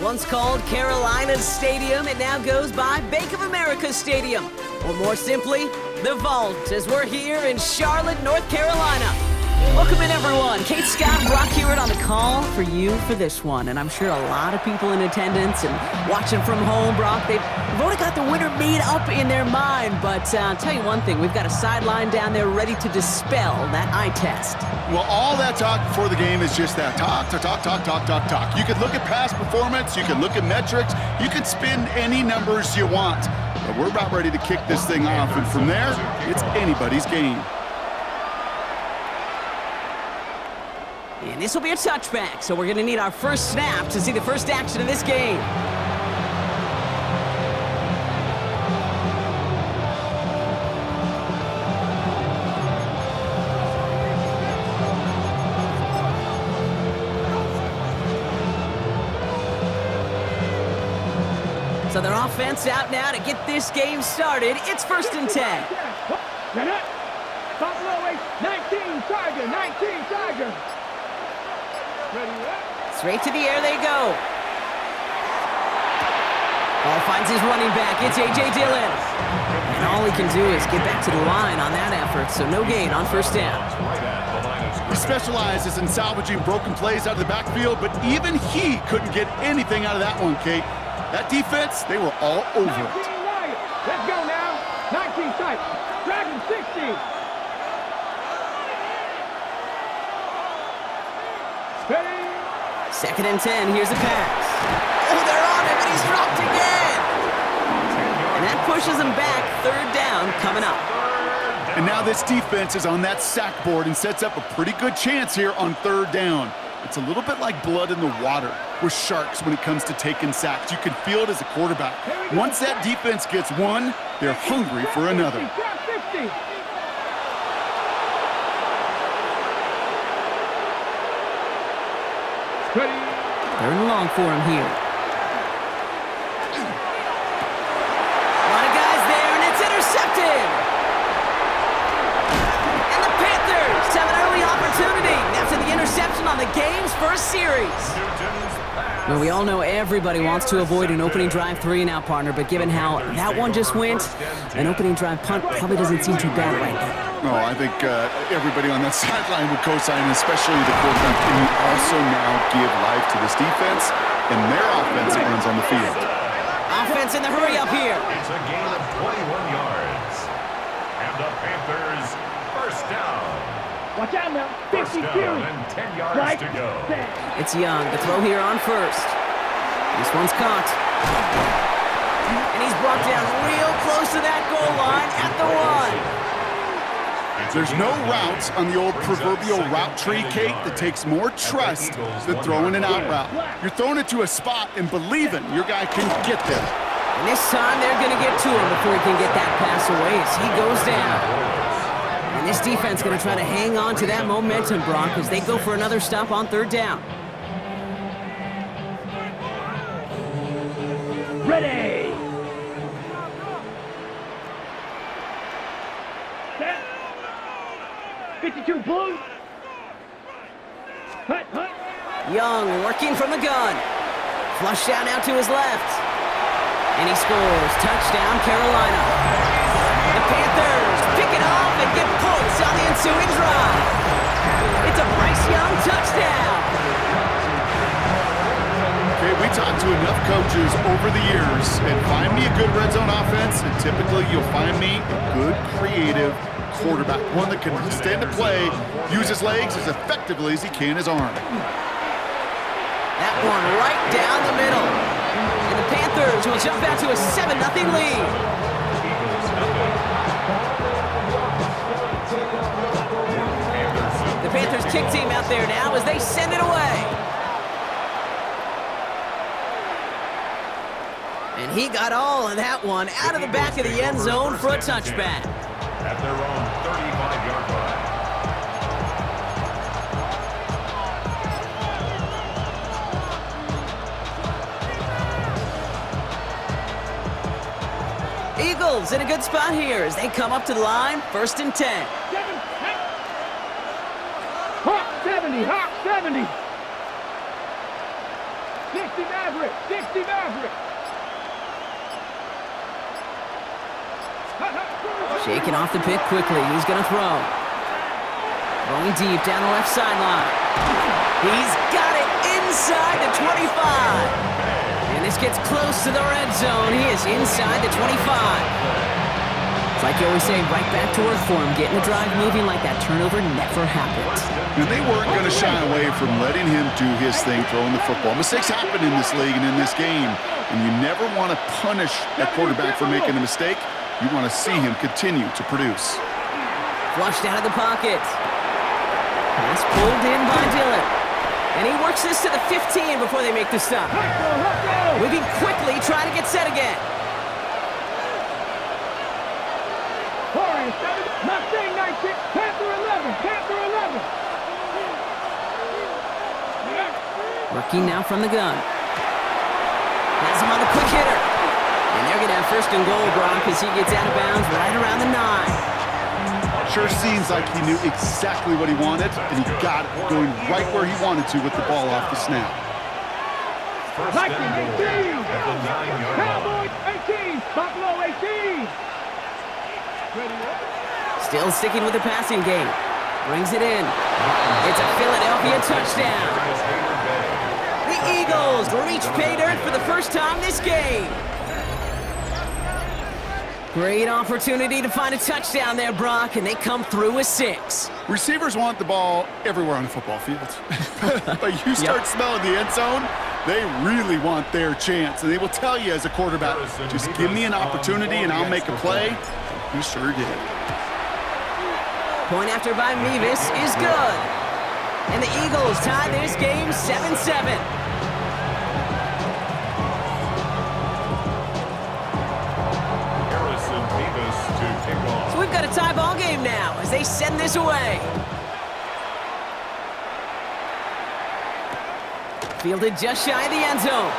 Once called Carolina's Stadium, it now goes by Bank of America Stadium. Or more simply, the Vault, as we're here in Charlotte, North Carolina. Welcome in, everyone. Kate Scott, Brock Hewitt on the call for you for this one. And I'm sure a lot of people in attendance and watching from home, Brock, they've already got the winner made up in their mind. But I'll tell you one thing, we've got a sideline down there ready to dispel that eye test. Well, all that talk before the game is just that talk. You could look at past performance, you can look at metrics, you can spin any numbers you want. But we're about ready to kick this thing off, and from there, it's anybody's game. And this will be a touchback, so we're going to need our first snap to see the first action of this game. So their offense out now to get this game started. It's 1st and 10. Buffalo 19 Tiger. Straight to the air they go. Ball finds his running back. It's A.J. Dillon. And all he can do is get back to the line on that effort, so no gain on 1st down. He specializes in salvaging broken plays out of the backfield, but even he couldn't get anything out of that one, Kate. That defense, they were all over it. Let's go now. 19 tight. Dragon 60. Ready? 2nd and 10. Here's a pass. Oh, they're on him, and he's dropped again. And that pushes him back. 3rd down coming up. And now this defense is on that sack board and sets up a pretty good chance here on 3rd down. It's a little bit like blood in the water with sharks when it comes to taking sacks. You can feel it as a quarterback. Once that defense gets one, they're hungry for another. 50. Ready? 3rd and long for him here. A lot of guys there, and it's intercepted. And the Panthers have an early opportunity after the interception on the game's first series. Well, we all know everybody wants to avoid an opening drive 3 now, partner, but given how that one just went, an opening drive punt probably doesn't seem too bad right now. No, I think everybody on that sideline would co-sign, especially the quarterback. And you also now give life to this defense and their offense that runs on the field. Offense in the hurry up here. It's a gain of 21 yards. And the Panthers, 1st down. Watch out now. 1st 50 down and 10 yards to go. It's Young. The throw here on 1st. This one's caught. And he's brought down real close to that goal line at the 1. There's no routes on the old proverbial route tree, Kate, that takes more trust than throwing an out route. You're throwing it to a spot and believing your guy can get there. And this time they're going to get to him before he can get that pass away as he goes down. And this defense going to try to hang on to that momentum, Brock, as they go for another stop on 3rd down. Ready. Set. 52 Blues. Hut. Young working from the gun. Flush down out to his left. And he scores. Touchdown, Carolina. The Panthers pick it off and get points on the ensuing drive. It's a Bryce Young touchdown. Okay, we talked to enough coaches over the years, and find me a good red zone offense, and typically you'll find me a good, creative quarterback, one that can stand to play, use his legs as effectively as he can his arm. That one right down the middle. And the Panthers will jump out to a 7-0 lead. The Panthers kick team out there now as they send it away. And he got all of that one out of the back of the end zone for a touchback. At their own 35-yard line. Eagles in a good spot here as they come up to the line, 1st and 10. Hawk 70. 60 Maverick. 60 Maverick. Shaking off the pick quickly. He's going to throw. Going deep down the left sideline. He's got it inside the 25. And this gets close to the red zone. He is inside the 25. It's like you always say, right back to work for him. Getting the drive moving like that turnover never happened. And they weren't going to shy away from letting him do his thing, throwing the football. Mistakes happen in this league and in this game. And you never want to punish a quarterback for making a mistake. You want to see him continue to produce. Flushed out of the pocket. Pass pulled in by Dillon. And he works this to the 15 before they make the stop. Moving quickly, trying to get set again. Mustang 19, Panther 11, Panther 11. Working now from the gun. Has him on the quick hitter. And they're going to have first and goal, Brock, as he gets out of bounds right around the 9. Sure seems like he knew exactly what he wanted, and he got it going right where he wanted to with the ball off the snap. First and goal 18. at the 9-yard line. Cowboys 18, Buffalo 18. Still sticking with the passing game. Brings it in. It's a Philadelphia touchdown. The Eagles reach pay dirt for the first time this game. Great opportunity to find a touchdown there, Brock, and they come through with 6. Receivers want the ball everywhere on the football field. But you start smelling the end zone, they really want their chance. And they will tell you as a quarterback, just give me an opportunity and I'll make a play. He sure did. Point after by Mevis is good. And the Eagles tie this game 7-7. So we've got a tie ball game now as they send this away. Fielded just shy of the end zone.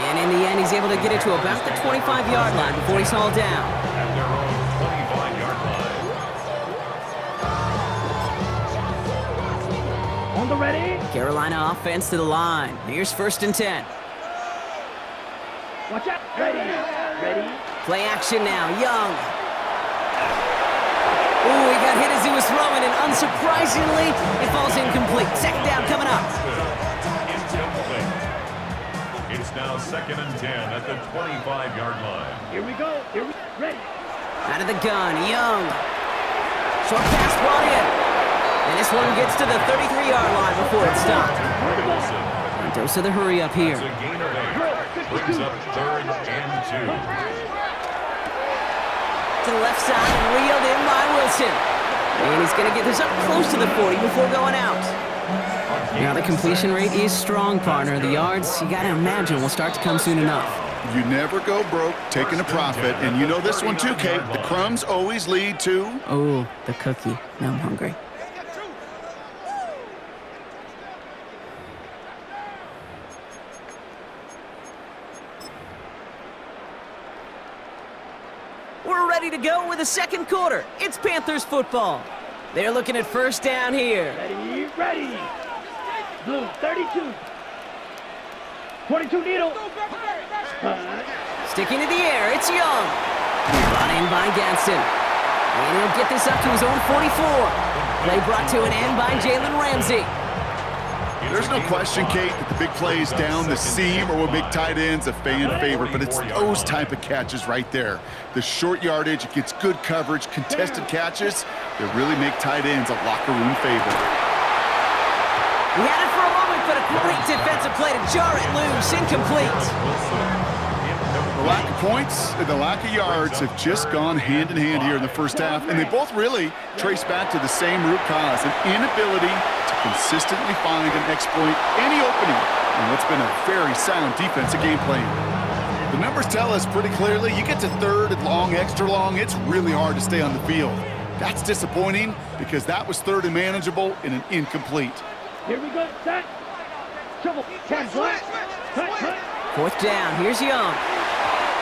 And in the end, he's able to get it to about the 25-yard line before he's hauled down. At their own 25-yard line. On the ready. Carolina offense to the line. Here's first and 10. Watch out. Ready. Ready. Play action now. Young. Ooh, he got hit as he was throwing, and unsurprisingly, it falls incomplete. Second down coming up. Incomplete. It's now second and 10 at the 25-yard line. Here we go. Ready. Out of the gun, Young. Short pass brought in. And this one gets to the 33-yard line before it's stopped. And dose of the hurry up here. It's a gain of 8. Brings up third and 2. To the left side and reeled in by Wilson. And he's going to get this up close to the 40 before going out. Now the completion rate is strong, partner. The yards, you got to imagine, will start to come soon enough. You never go broke taking a profit, and you know this one too, Kate. The crumbs always lead to... Oh, the cookie. Now I'm hungry. We're ready to go with the second quarter. It's Panthers football. They're looking at first down here. Ready. Ready. Blue 32. 22 needle. Sticking to the air, it's Young. Brought in by Gadsden. And he'll get this up to his own 44. Play brought to an end by Jalen Ramsey. There's no question, Kate, that the big plays down the seam or with big tight ends a fan favorite, but it's those type of catches right there. The short yardage, it gets good coverage, contested catches that really make tight ends a locker room favorite. He had it for a moment, but a great defensive play to jar it loose, incomplete. The lack of points and the lack of yards have just gone hand in hand here in the first half, and they both really trace back to the same root cause, an inability to consistently find and exploit any opening in what's been a very sound defensive game plan. The numbers tell us pretty clearly, you get to third and long, extra long, it's really hard to stay on the field. That's disappointing because that was third and manageable in an incomplete. Here we go. Set. Trouble. Cut. Fourth down, here's Young.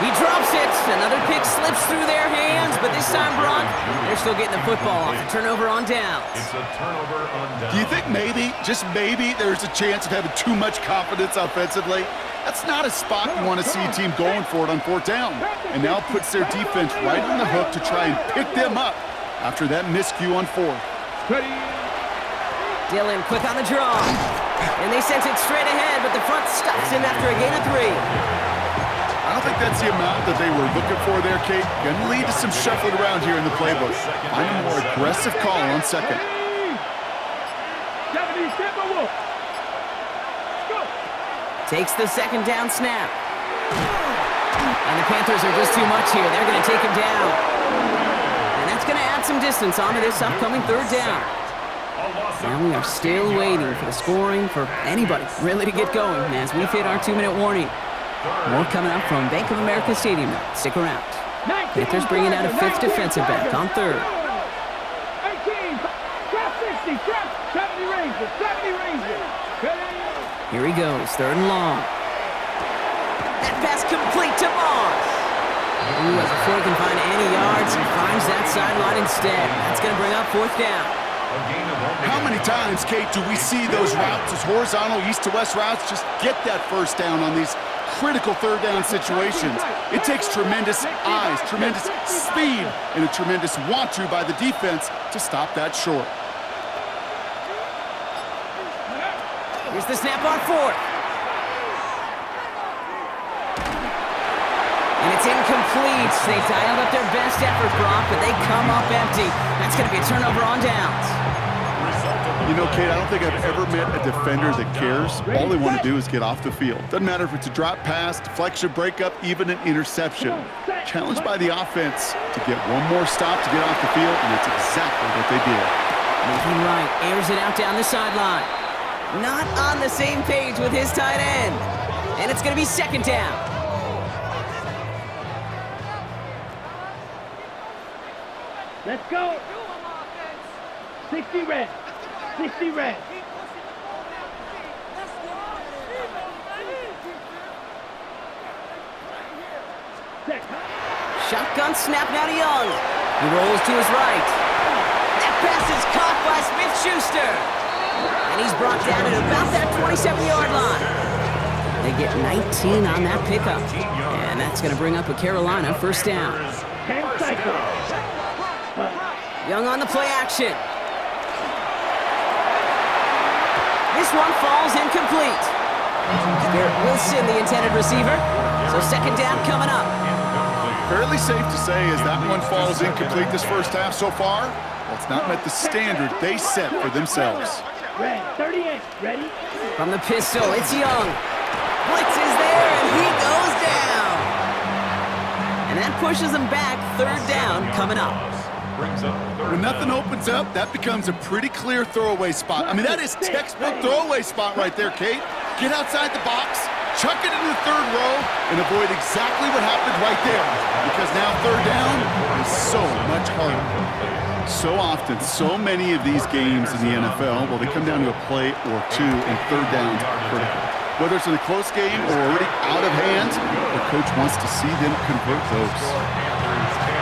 He drops it. Another pick slips through their hands, but this time, Brock, they're still getting the football off the turnover on downs. It's a turnover on downs. Do you think maybe, just maybe, there's a chance of having too much confidence offensively? That's not a spot you want to see a team going for it on fourth down. And now it puts their defense right on the hook to try and pick them up after that miscue on fourth. Dillon quick on the draw. And they sent it straight ahead, but the front stops him after a gain of 3. I don't think that's the amount that they were looking for there, Kate. Going to lead to some shuffling around here in the playbook. Find a more aggressive call on second. Takes the second down snap. And the Panthers are just too much here. They're going to take him down. And that's going to add some distance onto this upcoming third down. And we are still waiting for the scoring for anybody really to get going as we've hit our 2-minute warning. More coming up from Bank of America Stadium. Stick around. Panthers bringing out a 5th defensive back on third. 18, trap 60, trap 70 Rangers, 70 Rangers. Here he goes, 3rd and long. That pass complete to Moss. Ooh, as before he can find any yards, he finds that sideline instead. That's going to bring up 4th down. How many times, Kate, do we see those routes, those horizontal east to west routes, just get that first down on these critical third down situations? It takes tremendous eyes, tremendous speed, and a tremendous want-to by the defense to stop that short. Here's the snap on 4th. And it's incomplete. They dialed up their best effort, Brock, but they come up empty. That's going to be a turnover on downs. You know, Kate, I don't think I've ever met a defender that cares. All they want to do is get off the field. Doesn't matter if it's a drop pass, deflection, breakup, even an interception. Challenged by the offense to get one more stop to get off the field, and it's exactly what they did. Moving right, airs it out down the sideline. Not on the same page with his tight end. And it's going to be 2nd down. Let's go. 60 red. 60 red. Shotgun snap now to Young. He rolls to his right. That pass is caught by Smith-Schuster. And he's brought down at about that 27-yard line. They get 19 on that pickup. And that's going to bring up a Carolina 1st down. Young on the play action. This one falls incomplete. Garrett Wilson, the intended receiver. So 2nd down coming up. Fairly safe to say as that one falls incomplete this first half so far, well, it's not met the standard they set for themselves. Red, 38, ready? From the pistol, it's Young. Blitz is there, and he goes down. And that pushes them back. 3rd down coming up. When nothing opens up, that becomes a pretty clear throwaway spot. I mean, that is textbook throwaway spot right there, Kate. Get outside the box, chuck it into the 3rd row, and avoid exactly what happened right there. Because now 3rd down is so much harder. So often, so many of these games in the NFL, well, they come down to a play or two, and 3rd downs are critical. Whether it's in a close game or already out of hand, the coach wants to see them convert those.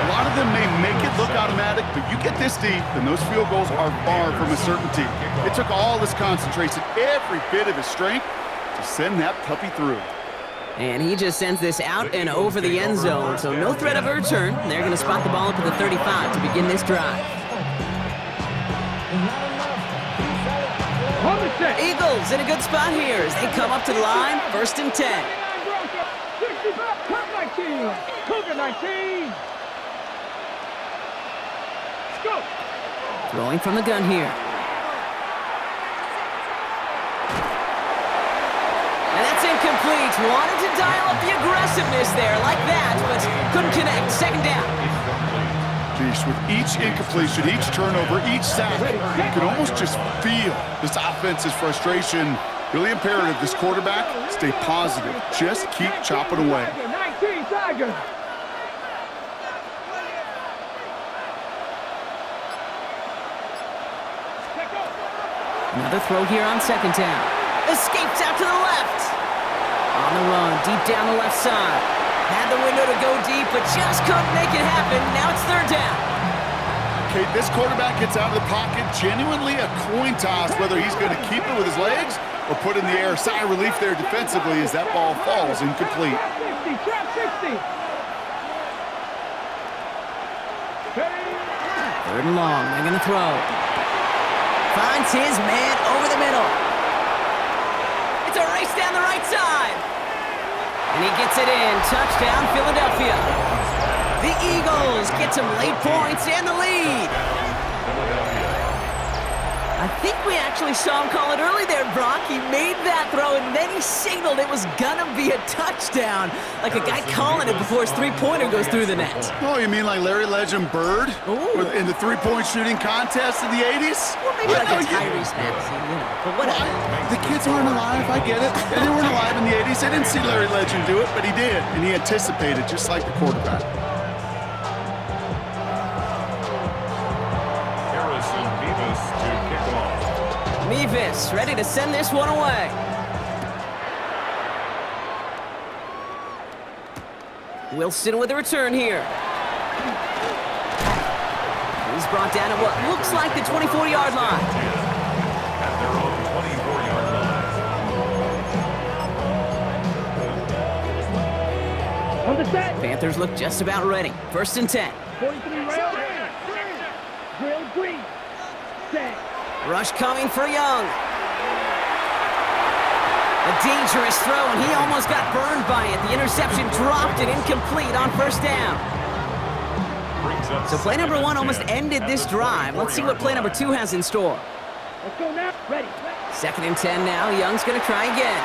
A lot of them may make it look automatic, but you get this deep, and those field goals are far from a certainty. It took all his concentration, every bit of his strength, to send that puppy through. And he just sends this out and over the end zone, so no threat of a return. They're going to spot the ball up at the 35 to begin this drive. Eagles in a good spot here as they come up to the line, 1st and 10. 19. Go. Throwing from the gun here. And that's incomplete. Wanted to dial up the aggressiveness there like that, but couldn't connect. 2nd down. Geesh, with each incompletion, each turnover, each sack, you can almost just feel this offense's frustration. Really imperative, this quarterback, stay positive. Just keep chopping away. 19 Tigers. Another throw here on 2nd down. Escapes out to the left. On the run, deep down the left side. Had the window to go deep, but just couldn't make it happen. Now it's third down. Okay, this quarterback gets out of the pocket, genuinely a coin toss, whether he's going to keep it with his legs or put in the air. Sigh of relief there defensively as that ball falls incomplete. Trap 60. Third and long, they're going to throw. Finds his man over the middle. It's a race down the right side. And he gets it in. Touchdown, Philadelphia. The Eagles get some late points and the lead. I think we actually saw him call it early there, Brock. He made that throw, and then he signaled it was gonna be a touchdown. Like a guy calling it before his three-pointer goes through the net. Oh, you mean like Larry Legend Bird in the three-point shooting contest in the 80s? Well, maybe like a Tyrese Maxey, you know, but whatever. The kids aren't alive, I get it. And they weren't alive in the 80s. They didn't see Larry Legend do it, but he did, and he anticipated, just like the quarterback. Mevis ready to send this one away. Wilson with a return here. He's brought down at what looks like the 24-yard line. At their own 24-yard line. On the set. Panthers look just about ready. First and 10. 43 rail. Drill green. Set. Rush coming for Young. A dangerous throw, and he almost got burned by it. The interception dropped it incomplete on first down. So play number 1 almost ended this drive. Let's see what play number 2 has in store. Let's go now. Ready. Second and 10 now. Young's going to try again.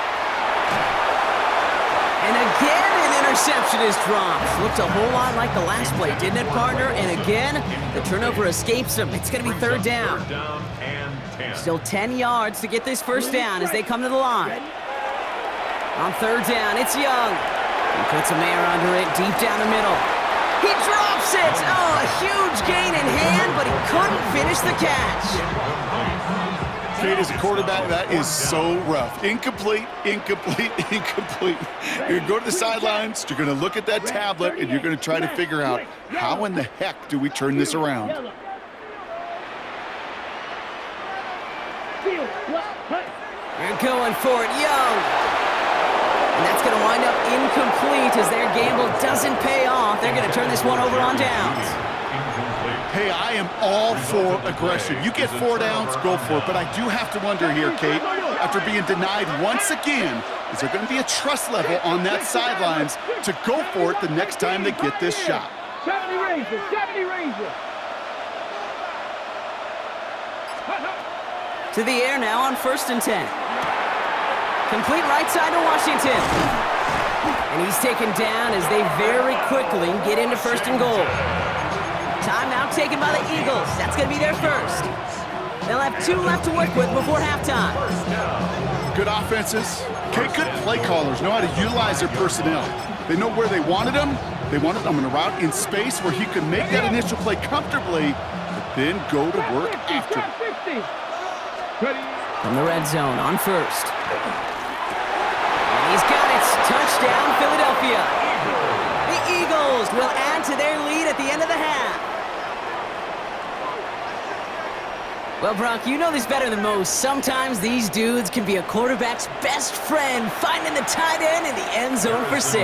And again, an interception is dropped. Looked a whole lot like the last play, didn't it, partner? And again, the turnover escapes him. It's going to be third down. Still 10 yards to get this first down as they come to the line. On third down, it's Young. He puts some air under it, deep down the middle. He drops it! Oh, a huge gain in hand, but he couldn't finish the catch. Kate, as a quarterback, that is so rough. Incomplete, incomplete, incomplete. You're going to go to the sidelines, you're going to look at that tablet, and you're going to try to figure out how in the heck do we turn this around? They're going for it, Young. And that's going to wind up incomplete as their gamble doesn't pay off. They're going to turn this one over on downs. Hey, I am all for aggression. You get 4 downs, go for it. But I do have to wonder here, Kate, after being denied once again, is there going to be a trust level on that sidelines to go for it the next time they get this shot? 70 Rangers, 70 Rangers. To the air now on first and 10. Complete right side to Washington. And he's taken down as they very quickly get into first and goal. Timeout taken by the Eagles. That's going to be their first. They'll have 2 left to work with before halftime. Good offenses. Okay, good play callers know how to utilize their personnel. They know where they wanted them. They wanted them in a route in space where he could make that initial play comfortably, but then go to work after. From the red zone on first. And he's got it. Touchdown, Philadelphia. The Eagles will add to their lead at the end of the half. Well, Brock, you know this better than most. Sometimes these dudes can be a quarterback's best friend, finding the tight end in the end zone for 6.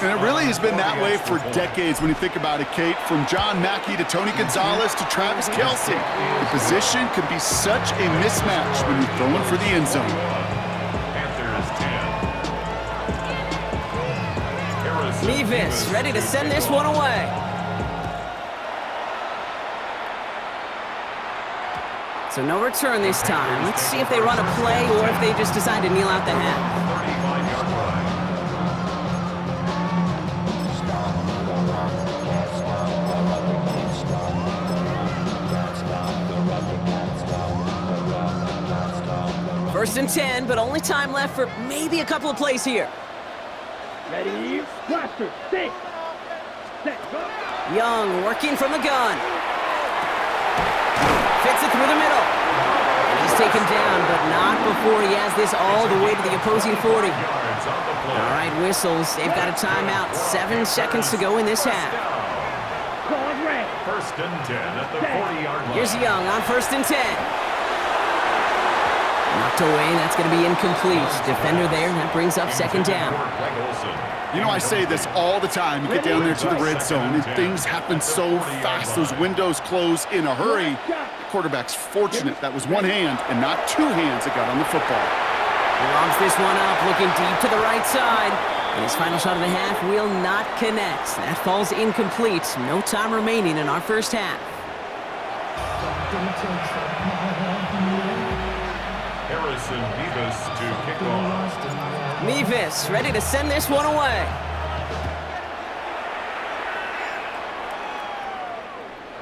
And it really has been that way for decades when you think about it, Kate. From John Mackey to Tony Gonzalez to Travis Kelce. The position can be such a mismatch when you're throwing for the end zone. Mevis ready to send this one away. So no return this time. Let's see if they run a play or if they just decide to kneel out the half. First and 10, but only time left for maybe a couple of plays here. Ready, blaster, 6, set, go. Young working from the gun. Fits it through the middle. And he's taken down, but not before he has this all the way to the opposing 40. Yards on the play. All right, whistles. They've got a timeout. 7 seconds to go in this half. Call it red. First and 10 at the 40-yard line. Here's Young on 1st and 10. Knocked away. That's going to be incomplete. Defender there. That brings up 2nd down. Greg Olsen. You know, I say this all the time. You get down there to the red zone, and things happen so fast. Those windows close in a hurry. The quarterback's fortunate that was one hand and not two hands that got on the football. He lobs this one up, looking deep to the right side. And his final shot of the half will not connect. That falls incomplete. No time remaining in our first half. Harrison Mevis to kick off. Mevis ready to send this one away.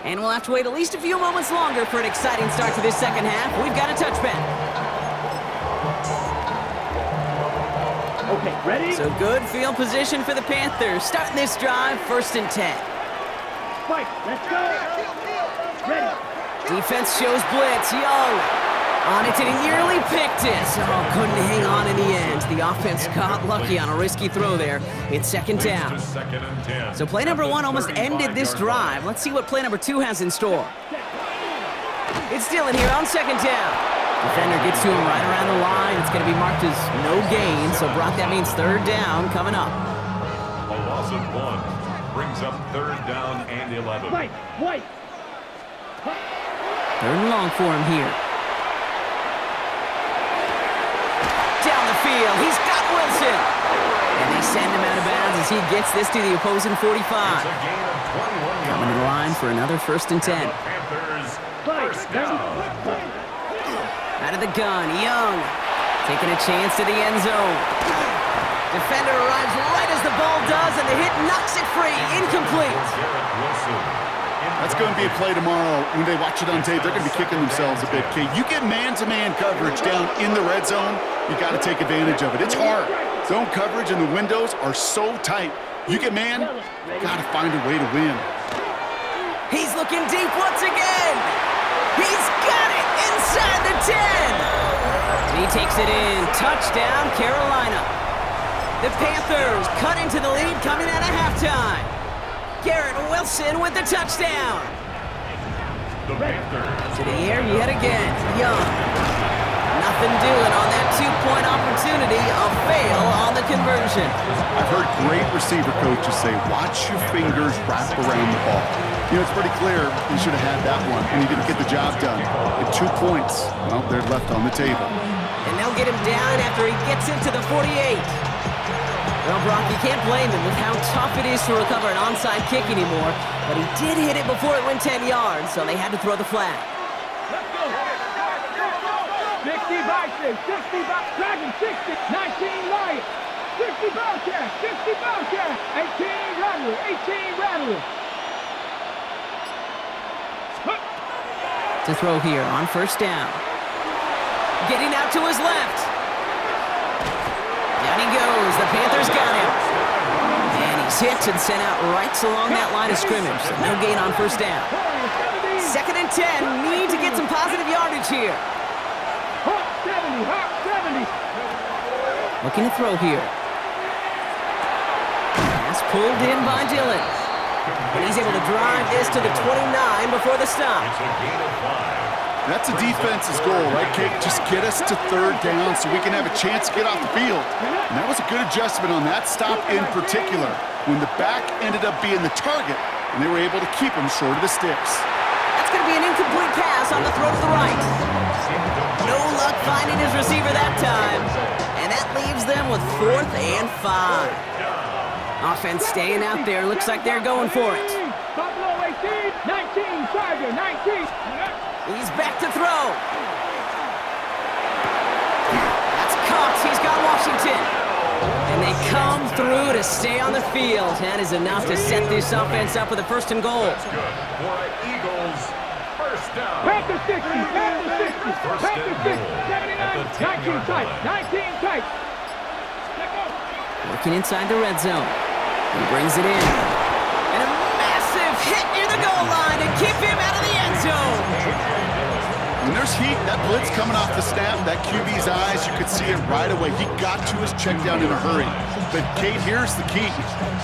And we'll have to wait at least a few moments longer for an exciting start to this second half. We've got a touchback. Okay, ready? So good field position for the Panthers. Starting this drive, 1st and 10. Spike, let's go. Ready. Defense shows blitz. Young on it, and he nearly picked it. Oh, couldn't hang on in the end. The offense got lucky on a risky throw there. It's 2nd down. To 2nd and 10. So play number 1 almost ended this drive. Let's see what play number 2 has in store. It's Dillon here on 2nd down. Defender gets to him right around the line. It's going to be marked as no gain. So Brock, that means 3rd down coming up. A loss of 1 brings up 3rd down and 11. Spike, white. 3rd and long for him here. Down the field, he's got Wilson. And they send him out of bounds as he gets this to the opposing 45. It's a gain of 21 Coming to the line for another 1st and 10. The Panthers Spike, first down. Out of the gun, Young taking a chance to the end zone. Defender arrives right as the ball does, and the hit knocks it free. Incomplete. Garrett Wilson. That's going to be a play tomorrow. When they watch it on tape, they're going to be kicking themselves a bit, Kate. You get man-to-man coverage down in the red zone, you got to take advantage of it. It's hard. Zone coverage and the windows are so tight. You get man, got to find a way to win. He's looking deep once again. He's got it inside the 10. He takes it in. Touchdown, Carolina. The Panthers cut into the lead coming out of halftime. Garrett Wilson with the touchdown. The Panthers. To the air yet again. Young. Nothing doing on that 2-point opportunity. A fail on the conversion. I've heard great receiver coaches say, watch your fingers wrap around the ball. You know, it's pretty clear he should have had that one, and he didn't get the job done. And 2 points, well, they're left on the table. And they'll get him down after he gets into the 48. Well, Brock, you can't blame him with how tough it is to recover an onside kick anymore, but he did hit it before it went 10 yards, so they had to throw the flag. Let's go. 60 Vikings, 60 Dragons, 60, 19 Lions, 60 Bearcats, 60 Bearcats, 18 Rattlers, 18 Rattlers. To throw here on 1st down. Getting out to his left. Down he goes. The Panthers got him. And he's hit and sent out right along that line of scrimmage. So no gain on 1st down. 2nd and 10. Need to get some positive yardage here. Hot 70, hot 70. Looking to throw here. Pass pulled in by Dillon. And he's able to drive this to the 29 before the stop. It's a gain of 5. That's the defense's goal, right, Kate? Just get us to 3rd down so we can have a chance to get off the field. And that was a good adjustment on that stop in particular, when the back ended up being the target, and they were able to keep him short of the sticks. That's going to be an incomplete pass on the throw to the right. No luck finding his receiver that time. And that leaves them with 4th and 5. Offense staying out there. Looks like they're going for it. Buffalo 18, 19, Tiger 19. He's back to throw. That's caught. He's got Washington. And they come through to stay on the field. That is enough to set this offense up with a 1st and goal. That's good for an Eagles first down. Panthers 60, Panthers 60, First Panthers and 60, goal 79, at the 10-yard 19 tight, line. 19 tight. Working inside the red zone. He brings it in. And a massive hit near the goal line to keep him out of the end zone. When there's heat, that blitz coming off the snap, that QB's eyes, you could see it right away. He got to his check down in a hurry. But, Kate, here's the key.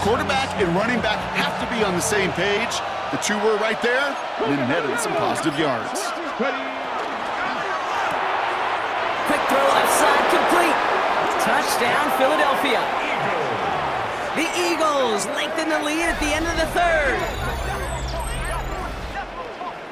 Quarterback and running back have to be on the same page. The two were right there, and it netted some positive yards. Quick throw left side, complete. Touchdown, Philadelphia. The Eagles lengthen the lead at the end of the third.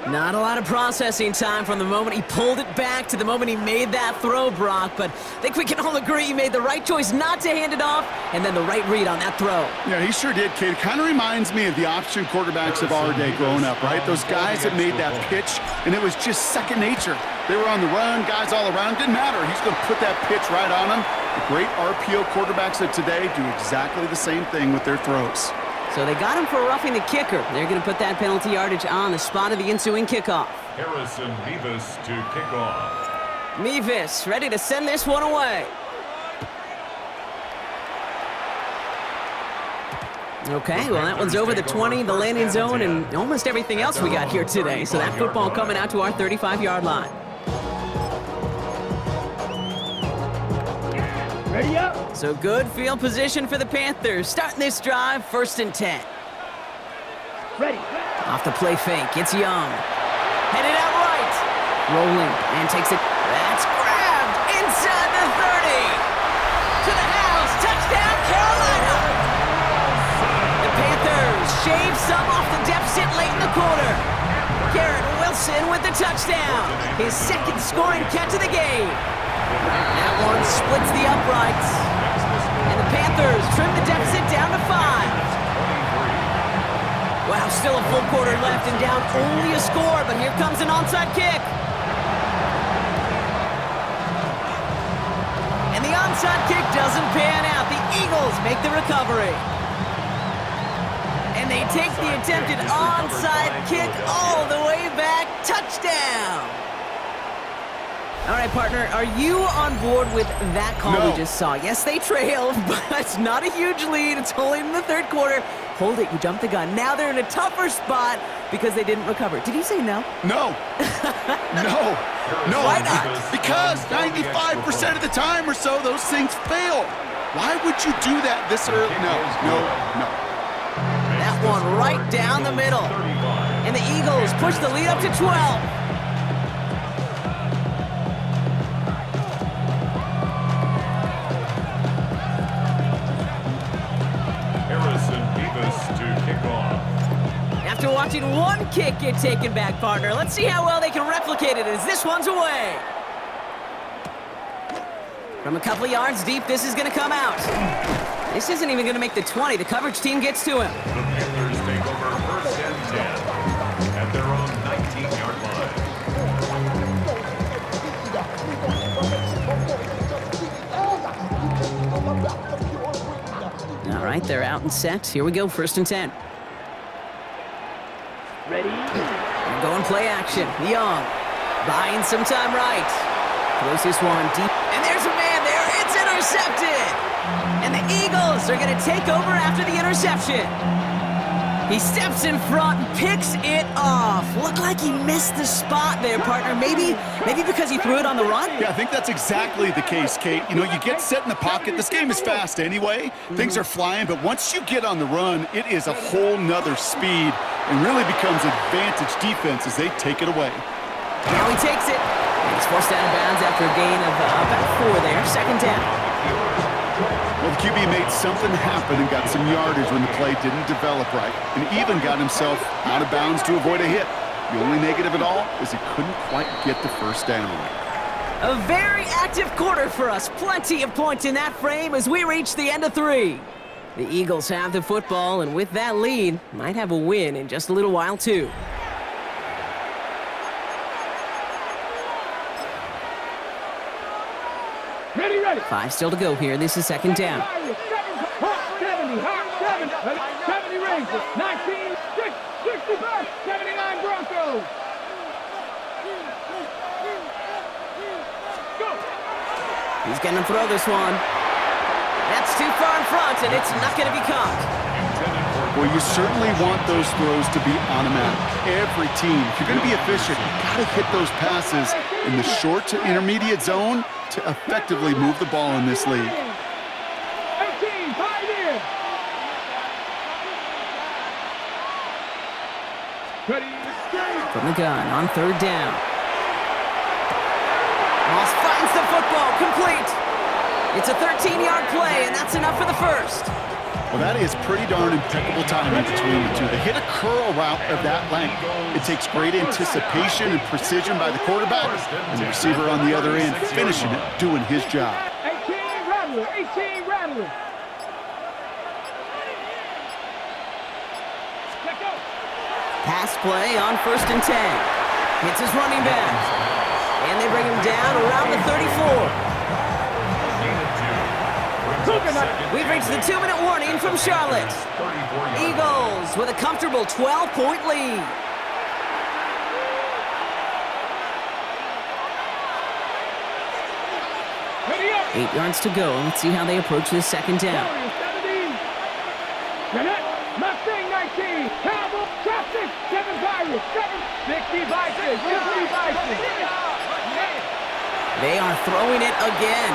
Not a lot of processing time from the moment he pulled it back to the moment he made that throw, Brock, but I think we can all agree he made the right choice not to hand it off, and then the right read on that throw. Yeah, he sure did, Kate. It kind of reminds me of the option quarterbacks of our day growing up, right? Those guys that made that pitch, and it was just second nature. They were on the run, guys all around. Didn't matter. He's going to put that pitch right on them. The great RPO quarterbacks of today do exactly the same thing with their throws. So they got him for roughing the kicker. They're going to put that penalty yardage on the spot of the ensuing kickoff. Harrison Mevis to kick off. Mevis ready to send this one away. Okay, well, that one's over the 20, the landing zone, and almost everything else we got here today. So that football coming out to our 35-yard line. Ready up. So good field position for the Panthers. Starting this drive, 1st and 10. Ready. Off the play fake, it's Young. Headed out right. Rolling, and takes it. That's grabbed inside the 30. To the house, touchdown, Carolina. The Panthers shave some off the deficit late in the quarter. Garrett Wilson with the touchdown. His second scoring catch of the game. That one splits the uprights. And the Panthers trim the deficit down to 5. Wow, still a full quarter left and down only a score, but here comes an onside kick. And the onside kick doesn't pan out. The Eagles make the recovery. And they take the attempted onside kick all the way back. Touchdown! All right, partner, are you on board with that call No. we just saw? Yes, they trailed, but it's not a huge lead. It's only in the third quarter. Hold it, you jumped the gun. Now they're in a tougher spot because they didn't recover. Did he say no? No. No. No. Why not? Because 95% of the time or so, those things fail. Why would you do that this early? No. That one right down the middle. And the Eagles push the lead up to 12. Harrison Mevis to kick off. After watching one kick get taken back, partner, let's see how well they can replicate it as this one's away. From a couple yards deep, this is going to come out. This isn't even going to make the 20. The coverage team gets to him. The Panthers take over 1st and 10 at their own 19-yard line. All right, they're out and set. Here we go, 1st and 10. Ready. They're going play action. Young buying some time right. Throws this one deep. And there's a man there. It's intercepted. And the Eagles are going to take over after the interception. He steps in front and picks it off. Looked like he missed the spot there, partner. Maybe because he threw it on the run? Yeah, I think that's exactly the case, Kate. You know, you get set in the pocket. This game is fast anyway. Things are flying, but once you get on the run, it is a whole nother speed and really becomes advantage defense as they take it away. Now he takes it. And he's forced out of bounds after a gain of about 4 there. 2nd down. Well, the QB made something happen and got some yardage when the play didn't develop right, and even got himself out of bounds to avoid a hit. The only negative at all is he couldn't quite get the 1st down. A very active quarter for us. Plenty of points in that frame as we reach the end of 3. The Eagles have the football, and with that lead, might have a win in just a little while, too. Ready. 5 still to go here. This is 2nd down. 70 Rangers. 19, 65, 79 Broncos. Go. He's going to throw this one. That's too far in front, and it's not going to be caught. Intended for Well, you certainly want those throws to be automatic. Every team, if you're going to be efficient, you've got to hit those passes in the short to intermediate zone to effectively move the ball in this league. 18, pioneer. Ready, From the gun on third down. Moss finds the football, complete. It's a 13-yard play, and that's enough for the first. Well, that is pretty darn impeccable timing between the two. They hit a curl route of that length. It takes great anticipation and precision by the quarterback, and the receiver on the other end finishing it, doing his job. 18, Rattler, 18, Rattler. Let go. Pass play on 1st and 10. Hits his running back. And they bring him down around the 34. We've reached the 2-minute warning from Charlotte. Eagles with a comfortable 12-point lead. Ready up. 8 yards to go. Let's see how they approach this second down. Warriors 17. Jeanette, Mustang 19. Cowboy, Traffic, 7 Pirates, 60 Vikings, 60 Vikings. They are throwing it again.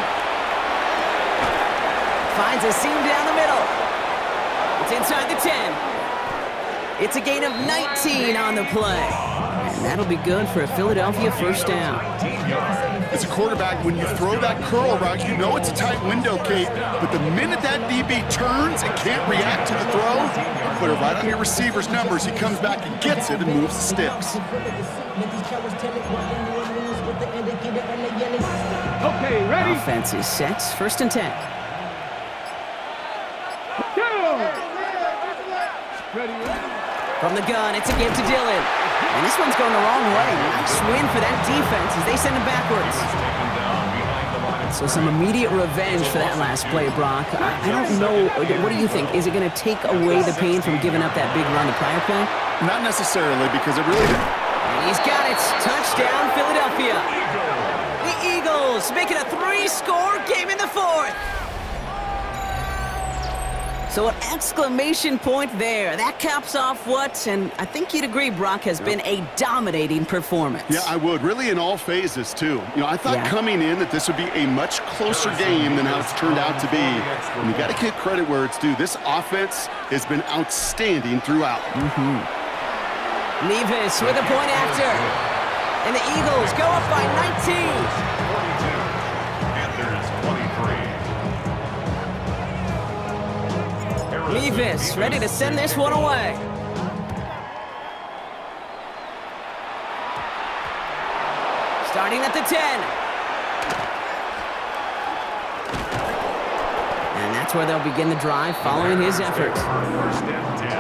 Finds a seam down the middle. It's inside the 10. It's a gain of 19 on the play. And that'll be good for a Philadelphia first down. As a quarterback, when you throw that curl route, you know it's a tight window, Kate, but the minute that DB turns and can't react to the throw, you put it right on your receiver's numbers. He comes back and gets it and moves the sticks. Okay, ready? Offense is set. 1st and 10. Go! Ready, From the gun, it's a give to Dillon. And this one's going the wrong way. Nice win for that defense as they send him backwards. So some immediate revenge for that last play, Brock. I don't know. What do you think? Is it going to take away the pain from giving up that big run the prior play? Not necessarily, because it really didn't. And he's got it. Touchdown, Philadelphia. The Eagles making a 3-score game in the 4th. So an exclamation point there. That caps off what, and I think you'd agree, Brock, has been a dominating performance. Yeah, I would. Really in all phases, too. You know, I thought coming in that this would be a much closer game than how it's turned out to be. And you got to give credit where it's due. This offense has been outstanding throughout. Nevis with a point after. And the Eagles go up by 19. Nevis ready to send this one away. Starting at the 10. And that's where they'll begin the drive following his effort. 1st and 10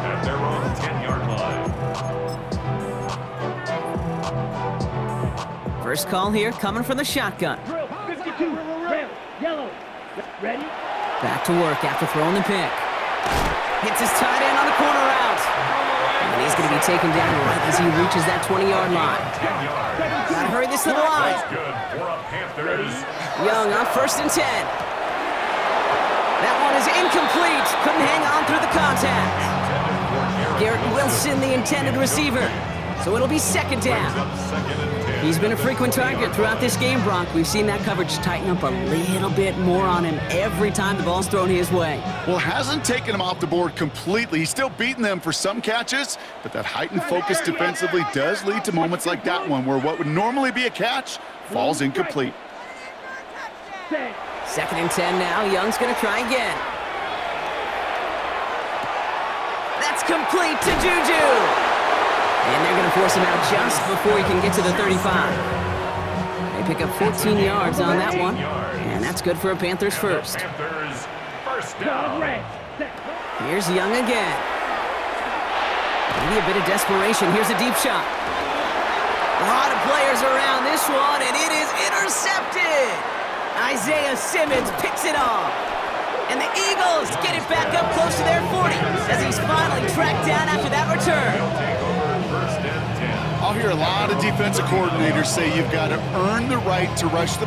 at their own 10-yard line. First call here coming from the shotgun. drill, 52, red, yellow. Ready? Back to work after throwing the pick. Hits his tight end on the corner route. And he's going to be taken down right as he reaches that 20-yard line. 10 yards. Gotta hurry this to the line. That's good for a Panthers. Young on 1st and 10. That one is incomplete. Couldn't hang on through the contact. Garrett Wilson, the intended receiver. So it'll be 2nd down. Second and 10. He's been a frequent target throughout this game, Brock. We've seen that coverage tighten up a little bit more on him every time the ball's thrown his way. Well, hasn't taken him off the board completely. He's still beating them for some catches, but that heightened focus defensively does lead to moments like that one where what would normally be a catch falls incomplete. 2nd and 10 now. Young's going to try again. That's complete to Juju. And they're going to force him out just before he can get to the 35. They pick up 14 yards on that one. And that's good for a Panthers first. Panthers first down. Here's Young again. Maybe a bit of desperation. Here's a deep shot. A lot of players around this one, and it is intercepted. Isaiah Simmons picks it off. And the Eagles get it back up close to their 40 as he's finally tracked down after that return. I'll hear a lot of defensive coordinators say you've got to earn the right to rush the